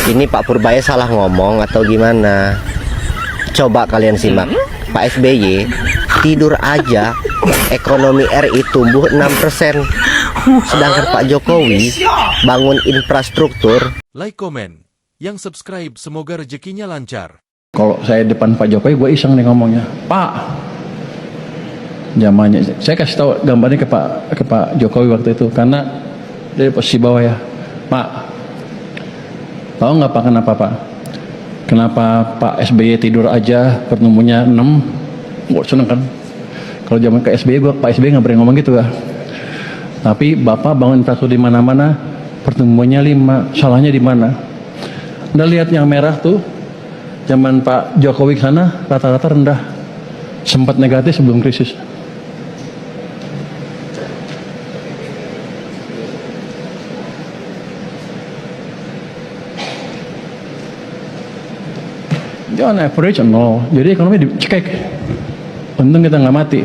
Ini Pak Purbaya salah ngomong atau gimana? Coba kalian simak. Pak SBY tidur aja ekonomi RI tumbuh 6%. Sedangkan Pak Jokowi bangun infrastruktur. Like, komen, yang subscribe semoga rezekinya lancar. Kalau saya depan Pak Jokowi, gue iseng nih ngomongnya, Pak, zamannya saya kasih tahu gambarnya ke Pak Jokowi waktu itu, karena dari posisi bawah ya, Pak, tahu nggak Pak kenapa Pak SBY tidur aja pertumbuhannya 6, gue seneng kan? Kalau zaman ke SBY, Pak SBY nggak berani ngomong gitu ya. Tapi Bapak bangun infrastruktur di mana-mana, pertumbuhannya 5, salahnya di mana? Anda lihat yang merah tuh, zaman Pak Jokowi ke sana rata-rata rendah, sempat negatif sebelum krisis. Jangan average nol, jadi ekonomi dicekek. Untung kita nggak mati.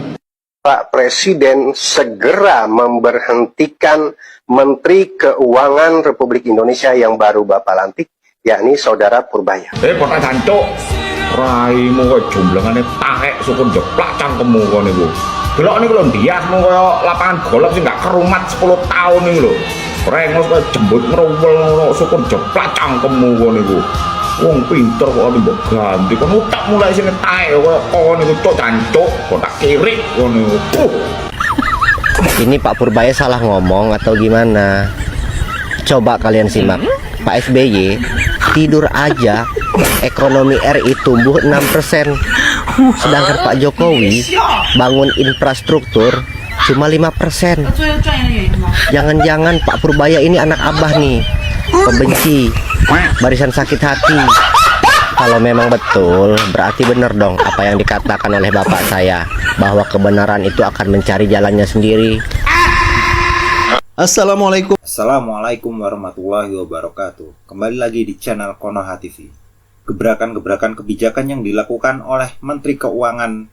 Pak Presiden segera memberhentikan Menteri Keuangan Republik Indonesia yang baru Bapak lantik, yakni Saudara Purbaya. Kota jancuk, raimu kok jumlangane taek sukun jeplak cangkemmu kono niku. Delok niku lho ndiahmu kaya lapangan golf sing gak kerumat 10 tahun niku lho. Rengos kaya jembut ngrowel ngono sukun jeplak cangkemmu kono niku. Wong pinter kok mbok ganti kon utak mulai sing taek kaya kono niku cok jancuk, kotak kirik kono niku. Ini Pak Purbaya salah ngomong atau gimana? Coba kalian simak. Pak SBY tidur aja ekonomi RI tumbuh 6%. Sedangkan Pak Jokowi bangun infrastruktur cuma 5%. Jangan-jangan Pak Purbaya ini anak abah nih, pembenci, barisan sakit hati. Kalau memang betul, berarti benar dong apa yang dikatakan oleh bapak saya, bahwa kebenaran itu akan mencari jalannya sendiri. Assalamualaikum warahmatullahi wabarakatuh. Kembali lagi di channel Konoha TV. Gebrakan-gebrakan kebijakan yang dilakukan oleh Menteri Keuangan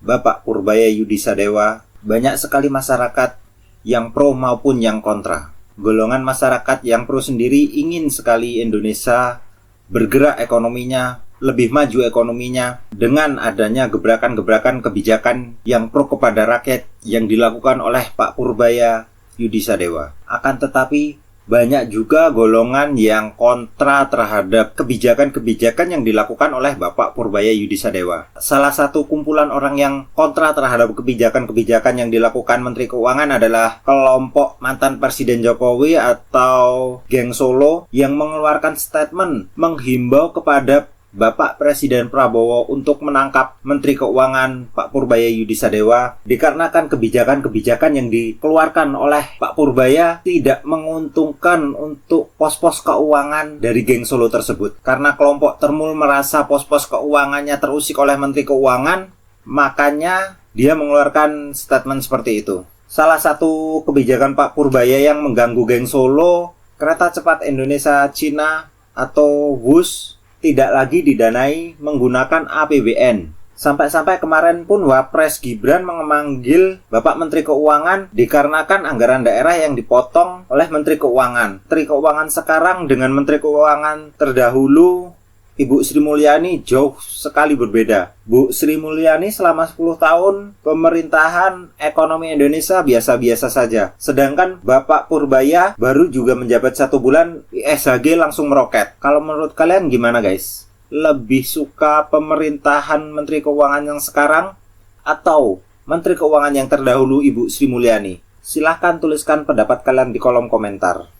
Bapak Purbaya Yudisadewa, banyak sekali masyarakat yang pro maupun yang kontra. Golongan masyarakat yang pro sendiri ingin sekali Indonesia bergerak ekonominya, lebih maju ekonominya dengan adanya gebrakan-gebrakan kebijakan yang pro kepada rakyat yang dilakukan oleh Pak Purbaya Yudisadewa. Akan tetapi banyak juga golongan yang kontra terhadap kebijakan-kebijakan yang dilakukan oleh Bapak Purbaya Yudisadewa. Salah satu kumpulan orang yang kontra terhadap kebijakan-kebijakan yang dilakukan Menteri Keuangan adalah kelompok mantan Presiden Jokowi atau Geng Solo yang mengeluarkan statement menghimbau kepada Bapak Presiden Prabowo untuk menangkap Menteri Keuangan Pak Purbaya Yudisadewa dikarenakan kebijakan-kebijakan yang dikeluarkan oleh Pak Purbaya tidak menguntungkan untuk pos-pos keuangan dari Geng Solo tersebut. Karena kelompok Termul merasa pos-pos keuangannya terusik oleh Menteri Keuangan, makanya dia mengeluarkan statement seperti itu. Salah satu kebijakan Pak Purbaya yang mengganggu Geng Solo, kereta cepat Indonesia-Cina atau WUS tidak lagi didanai menggunakan APBN. Sampai-sampai kemarin pun Wapres Gibran memanggil Bapak Menteri Keuangan dikarenakan anggaran daerah yang dipotong oleh Menteri Keuangan. Menteri Keuangan sekarang dengan Menteri Keuangan terdahulu, Ibu Sri Mulyani, jauh sekali berbeda. Bu Sri Mulyani selama 10 tahun pemerintahan ekonomi Indonesia biasa-biasa saja. Sedangkan Bapak Purbaya baru juga menjabat 1 bulan, ISHG langsung meroket. Kalau menurut kalian gimana guys? Lebih suka pemerintahan Menteri Keuangan yang sekarang atau Menteri Keuangan yang terdahulu Ibu Sri Mulyani? Silahkan tuliskan pendapat kalian di kolom komentar.